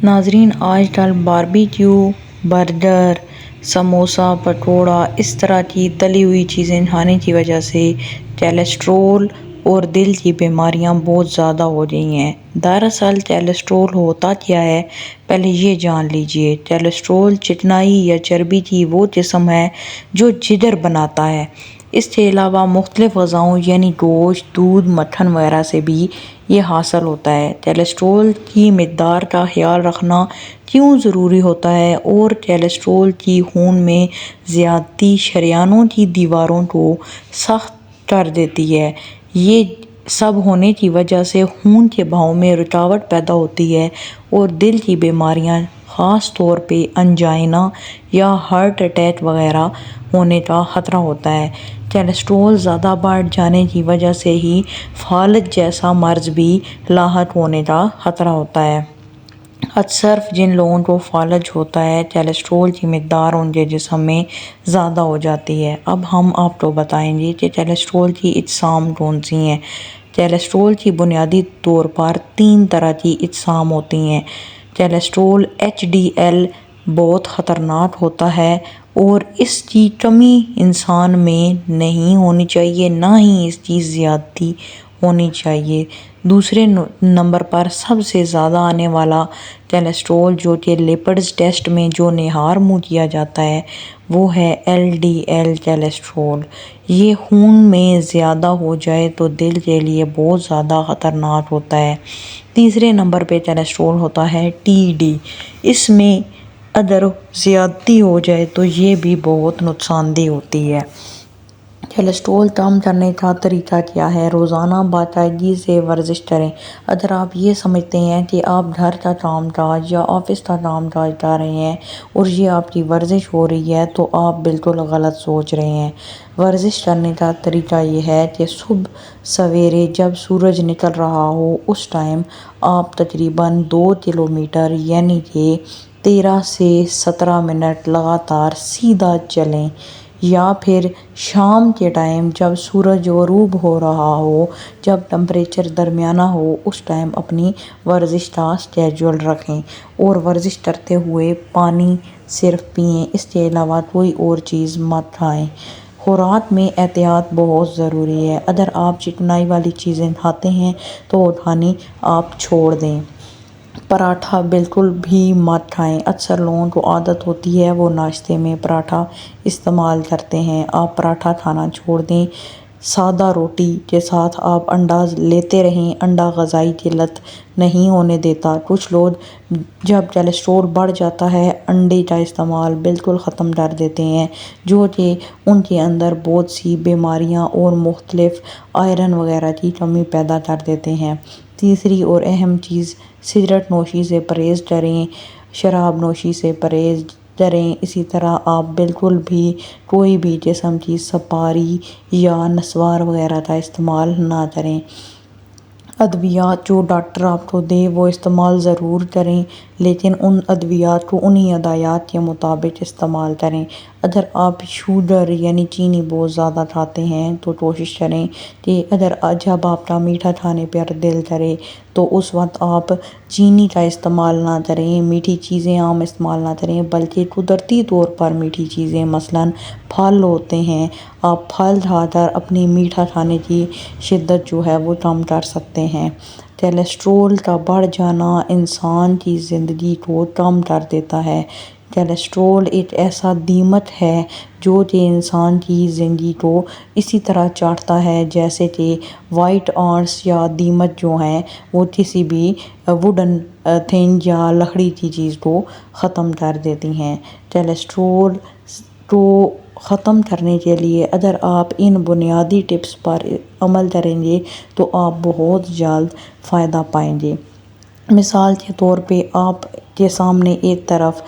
ناظرین، آج کل باربیکیو، برگر، سموسا، پکوڑا، اس طرح کی تلی ہوئی چیزیں کھانے کی وجہ سے کولیسٹرول اور دل کی بیماریاں بہت زیادہ ہو رہی ہیں۔ دراصل کولیسٹرول ہوتا کیا ہے، پہلے یہ جان لیجئے۔ کولیسٹرول چکنائی یا چربی کی وہ قسم ہے جو جگر بناتا ہے۔ اس کے علاوہ مختلف غذاؤں یعنی گوشت، دودھ، مکھن وغیرہ سے بھی یہ حاصل ہوتا ہے۔ کولیسٹرول کی مقدار کا خیال رکھنا کیوں ضروری ہوتا ہے اور کولیسٹرول کی خون میں زیادتی شریانوں کی دیواروں کو سخت کر دیتی ہے۔ یہ سب ہونے کی وجہ سے خون کے بہاؤ میں رکاوٹ پیدا ہوتی ہے اور دل کی بیماریاں، خاص طور پہ انجائنا یا ہارٹ اٹیک وغیرہ ہونے کا خطرہ ہوتا ہے۔ کولیسٹرول زیادہ بڑھ جانے کی وجہ سے ہی فالج جیسا مرض بھی لاحق ہونے کا خطرہ ہوتا ہے۔ اکثر جن لوگوں کو فالج ہوتا ہے، کولیسٹرول کی مقدار ان کے جسم میں زیادہ ہو جاتی ہے۔ اب ہم آپ کو بتائیں گے کہ کولیسٹرول کی اقسام کون سی ہیں۔ کولیسٹرول کی بنیادی طور پر 3 طرح کی اقسام ہوتی ہیں۔ کولیسٹرول ایچ ڈی ایل بہت خطرناک ہوتا ہے اور اس کی کمی انسان میں نہیں ہونی چاہیے، نہ ہی اس کی زیادتی ہونی چاہیے۔ دوسرے نمبر پر سب سے زیادہ آنے والا کولیسٹرول، جو کہ لیپڈز ٹیسٹ میں جو نہار منہ کیا جاتا ہے، وہ ہے ایل ڈی ایل کولیسٹرول۔ یہ خون میں زیادہ ہو جائے تو دل کے لیے بہت زیادہ خطرناک ہوتا ہے۔ تیسرے نمبر پہ کولیسٹرول ہوتا ہے ٹی ڈی۔ اس میں اگر زیادتی ہو جائے تو یہ بھی بہت نقصان دہ ہوتی ہے۔ کولیسٹرول کم کرنے کا طریقہ کیا ہے؟ روزانہ باقاعدگی سے ورزش کریں۔ اگر آپ یہ سمجھتے ہیں کہ آپ گھر کا کام کاج یا آفس کا کام کاج کر رہے ہیں اور یہ آپ کی ورزش ہو رہی ہے تو آپ بالکل غلط سوچ رہے ہیں۔ ورزش کرنے کا طریقہ یہ ہے کہ صبح سویرے جب سورج نکل رہا ہو اس ٹائم آپ تقریباً 2 کلومیٹر یعنی کہ 13 سے 17 منٹ لگاتار سیدھا چلیں، یا پھر شام کے ٹائم جب سورج غروب ہو رہا ہو، جب ٹمپریچر درمیانہ ہو، اس ٹائم اپنی ورزش کا اسکیڈول رکھیں اور ورزش کرتے ہوئے پانی صرف پئیں۔ اس کے علاوہ کوئی اور چیز مت کھائیں۔ خوراک میں احتیاط بہت ضروری ہے۔ اگر آپ چکنائی والی چیزیں کھاتے ہیں تو وہ کھانی آپ چھوڑ دیں۔ پراٹھا بالکل بھی مت کھائیں۔ اکثر لوگوں کو عادت ہوتی ہے وہ ناشتے میں پراٹھا استعمال کرتے ہیں۔ آپ پراٹھا کھانا چھوڑ دیں۔ سادہ روٹی کے ساتھ آپ انڈا لیتے رہیں۔ انڈا غذائی قلت نہیں ہونے دیتا۔ کچھ لوگ جب کولیسٹرول بڑھ جاتا ہے انڈے کا استعمال بالکل ختم کر دیتے ہیں، جو کہ ان کے اندر بہت سی بیماریاں اور مختلف آئرن وغیرہ کی کمی پیدا کر دیتے ہیں۔ تیسری اور اہم چیز، سگریٹ نوشی سے پرہیز کریں، شراب نوشی سے پرہیز کریں۔ اسی طرح آپ بالکل بھی کوئی بھی قسم کی سپاری یا نسوار وغیرہ کا استعمال نہ کریں۔ ادویات جو ڈاکٹر آپ کو دے وہ استعمال ضرور کریں، لیکن ان ادویات کو انہی ہدایات کے مطابق استعمال کریں۔ اگر آپ شوگر یعنی چینی بہت زیادہ کھاتے ہیں تو کوشش کریں کہ جب آپ کا میٹھا کھانے پر دل کرے تو اس وقت آپ چینی کا استعمال نہ کریں، میٹھی چیزیں عام استعمال نہ کریں، بلکہ قدرتی طور پر میٹھی چیزیں مثلاً پھل ہوتے ہیں، آپ پھل کھا کر اپنی میٹھا کھانے کی شدت جو ہے وہ کم کر سکتے ہیں۔ کولیسٹرول کا بڑھ جانا انسان کی زندگی کو کم کر دیتا ہے۔ کولیسٹرول ایک ایسا دیمک ہے جو کہ انسان کی زندگی کو اسی طرح چاٹتا ہے جیسے کہ وائٹ آنٹس یا دیمک جو ہیں وہ کسی بھی ووڈن تھنگ یا لکڑی کی چیز کو ختم کر دیتی ہیں۔ کولیسٹرول کو ختم کرنے کے لیے اگر آپ ان بنیادی ٹپس پر عمل کریں گے تو آپ بہت جلد فائدہ پائیں گے۔ مثال کے طور پہ آپ کے سامنے ایک طرف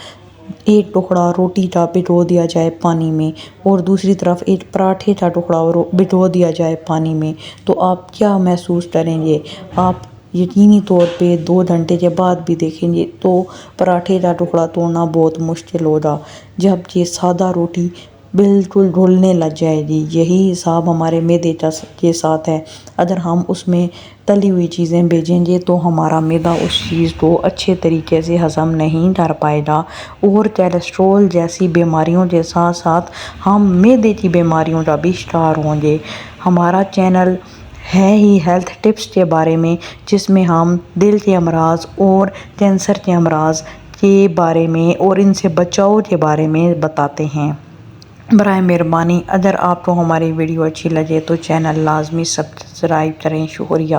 ایک ٹکڑا روٹی کا بھگو دیا جائے پانی میں اور دوسری طرف ایک پراٹھے کا ٹکڑا بھگو دیا جائے پانی میں، تو آپ کیا محسوس کریں گے؟ آپ یقینی طور پہ 2 گھنٹے کے بعد بھی دیکھیں گے تو پراٹھے کا ٹکڑا توڑنا بہت مشکل ہوگا، جبکہ سادہ روٹی بالکل گھلنے لگ جائے گی۔ یہی حساب ہمارے معدے کے ساتھ ہے، اگر ہم اس میں تلی ہوئی چیزیں بھیجیں گے تو ہمارا معدہ اس چیز کو اچھے طریقے سے ہضم نہیں کر پائے گا، اور کیلسٹرول جیسی بیماریوں کے ساتھ ساتھ ہم معدے کی بیماریوں کا بھی شکار ہوں گے۔ ہمارا چینل ہے ہی ہیلتھ ٹپس کے بارے میں، جس میں ہم دل کے امراض اور کینسر کے امراض کے بارے میں اور ان سے بچاؤ کے بارے میں بتاتے ہیں۔ برائے مہربانی اگر آپ کو ہماری ویڈیو اچھی لگے تو چینل لازمی سبسکرائب کریں۔ شکریہ۔